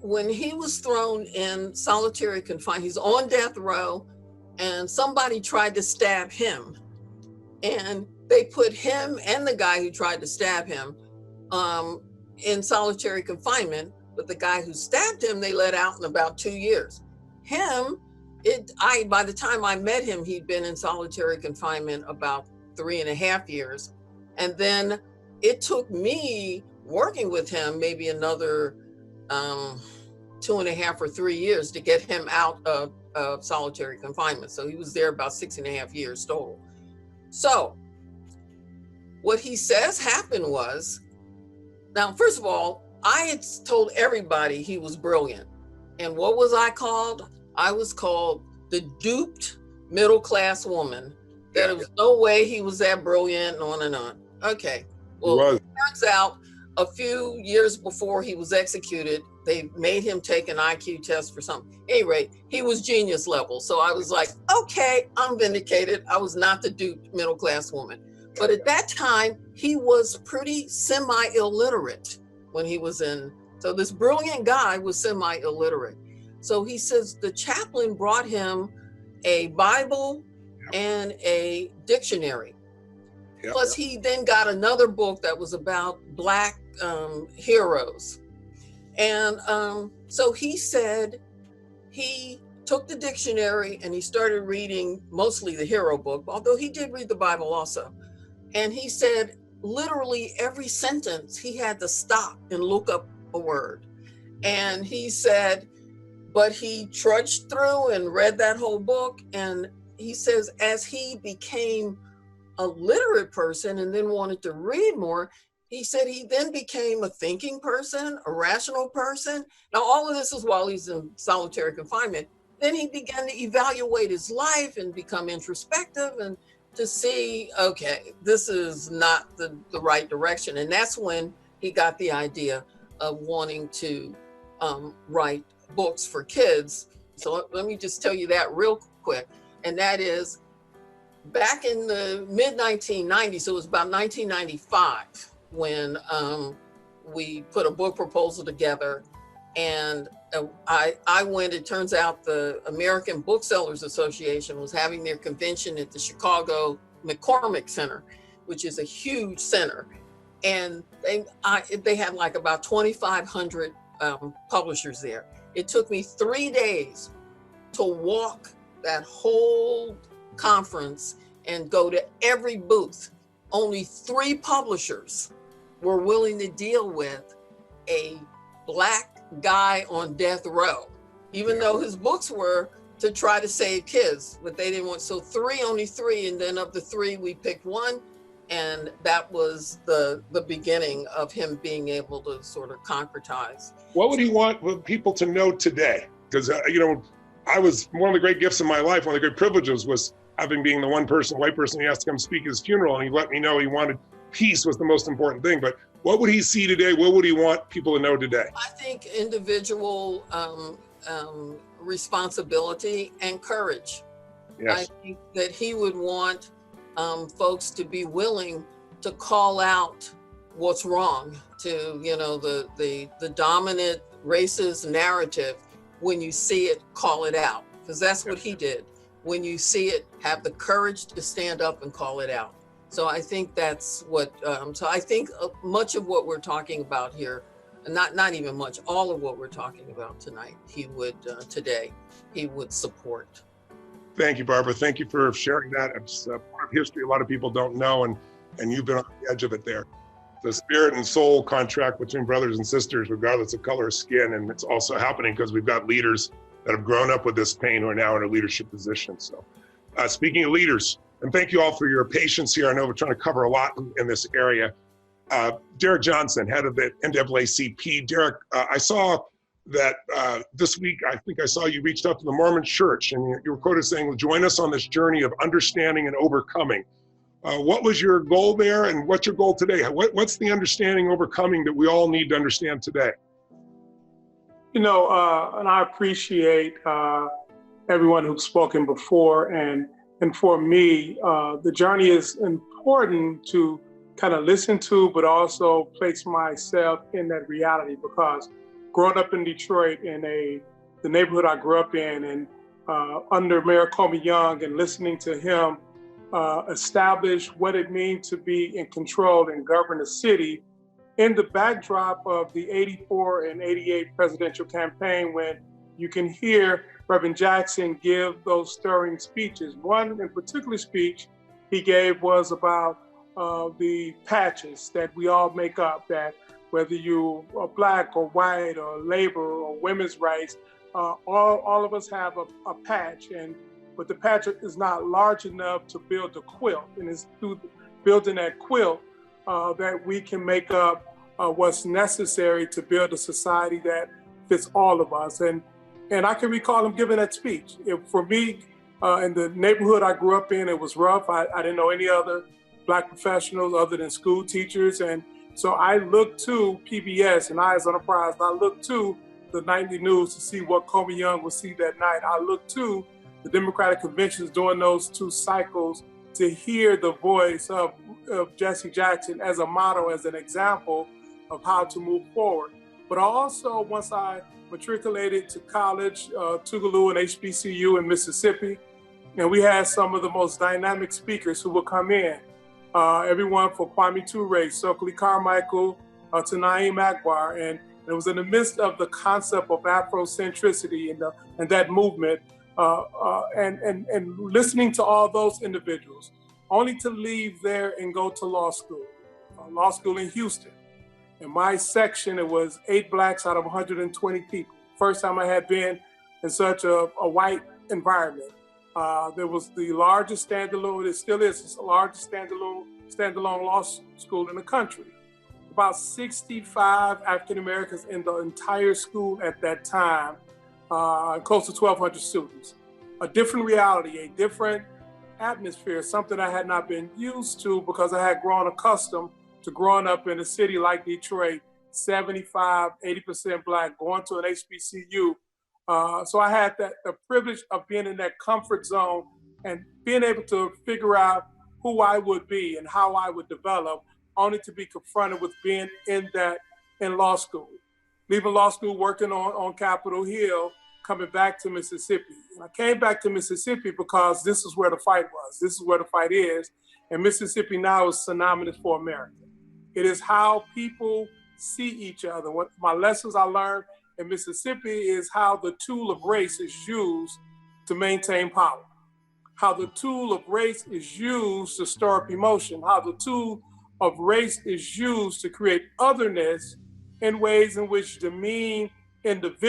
when he was thrown in solitary confinement, he's on death row, and somebody tried to stab him. And they put him and the guy who tried to stab him in solitary confinement. But the guy who stabbed him, they let out in about 2 years. By the time I met him, he'd been in solitary confinement about 3.5 years. And then it took me working with him maybe another 2.5 or 3 years to get him out of solitary confinement. So he was there about 6.5 years total. So what he says happened was, now, first of all, I had told everybody he was brilliant. And what was I called? I was called the duped middle-class woman, that there was no way he was that brilliant, and on and on. Okay, well, it turns out a few years before he was executed, they made him take an IQ test for something. At any rate, he was genius level. So I was like, okay, I'm vindicated. I was not the duped middle-class woman. But at that time, he was pretty semi-illiterate when he was in. So this brilliant guy was semi-illiterate. So he says the chaplain brought him a Bible and a dictionary. Plus, he then got another book that was about Black heroes. And so he said he took the dictionary and he started reading mostly the hero book, although he did read the Bible also. And he said literally every sentence he had to stop and look up a word. And he said, but he trudged through and read that whole book. And he says, as he became a literate person and then wanted to read more, he said he then became a thinking person, a rational person. Now, all of this is while he's in solitary confinement. Then he began to evaluate his life and become introspective and to see, okay, this is not the right direction. And that's when he got the idea of wanting to write books for kids. So let me just tell you that real quick. And that is back in the mid-1990s, so it was about 1995 when we put a book proposal together. And I went, it turns out the American Booksellers Association was having their convention at the Chicago McCormick Center, which is a huge center. And they had like about 2,500 publishers there. It took me 3 days to walk that whole conference and go to every booth. Only 3 publishers were willing to deal with a Black guy on death row, even though his books were to try to save kids, but they didn't want. So only three, and then of the 3, we picked one, and that was the beginning of him being able to sort of concretize. What would he want people to know today? Because I was, one of the great gifts of my life, one of the great privileges was being the one person, white person he asked to come speak at his funeral, and he let me know he wanted peace was the most important thing. But what would he see today? What would he want people to know today? I think individual responsibility and courage. Yes. I think that he would want folks to be willing to call out what's wrong, to the dominant racist narrative. When you see it, call it out, because that's what he did. When you see it, have the courage to stand up and call it out. So I think that's what, so I think much of what we're talking about here, not even much, all of what we're talking about tonight, he would, today, he would support. Thank you, Barbara. Thank you for sharing that. It's a part of history a lot of people don't know, and you've been on the edge of it there. The spirit and soul contract between brothers and sisters, regardless of color of skin, and it's also happening because we've got leaders that have grown up with this pain who are now in a leadership position. So speaking of leaders, and thank you all for your patience here. I know we're trying to cover a lot in this area. Derek Johnson, head of the NAACP. Derek, I saw that this week, I think I saw you reached out to the Mormon Church, and you were quoted saying, join us on this journey of understanding and overcoming. What was your goal there, and what's your goal today? What's the understanding, overcoming that we all need to understand today? And I appreciate everyone who's spoken before, and for me, the journey is important to kind of listen to, but also place myself in that reality, because growing up in Detroit in the neighborhood I grew up in, and under Mayor Comey Young, and listening to him establish what it means to be in control and govern a city in the backdrop of the 84 and 88 presidential campaign, when you can hear Reverend Jackson give those stirring speeches. One in particular speech he gave was about the patches that we all make up, that whether you are Black or white or labor or women's rights, all of us have a patch, but the patch is not large enough to build a quilt. And it's through building that quilt that we can make up what's necessary to build a society that fits all of us. And I can recall him giving that speech. For me, in the neighborhood I grew up in, it was rough. I didn't know any other Black professionals other than school teachers. And so I looked to PBS and Eyes on the Prize. I looked to the nightly news to see what Comey Young would see that night. I looked to the Democratic conventions during those 2 cycles to hear the voice of Jesse Jackson as a model, as an example of how to move forward. But I also, once I matriculated to college, Tougaloo and HBCU in Mississippi, and we had some of the most dynamic speakers who would come in. Everyone from Kwame Ture, Stokely Carmichael, to Naeem Akbar. And it was in the midst of the concept of Afrocentricity and that movement, and listening to all those individuals, only to leave there and go to law school in Houston. In my section, it was 8 Blacks out of 120 people. First time I had been in such a white environment. There was the largest standalone, it still is, it's the largest standalone law school in the country. About 65 African Americans in the entire school at that time, close to 1,200 students. A different reality, a different atmosphere, something I had not been used to because I had grown accustomed to growing up in a city like Detroit, 75, 80% Black, going to an HBCU. So I had the privilege of being in that comfort zone and being able to figure out who I would be and how I would develop, only to be confronted with being in law school. Leaving law school, working on Capitol Hill, coming back to Mississippi. And I came back to Mississippi because this is where the fight was. This is where the fight is. And Mississippi now is synonymous for America. It is how people see each other. What my lessons I learned in Mississippi is how the tool of race is used to maintain power. How the tool of race is used to stir up emotion. How the tool of race is used to create otherness in ways in which demean individuals.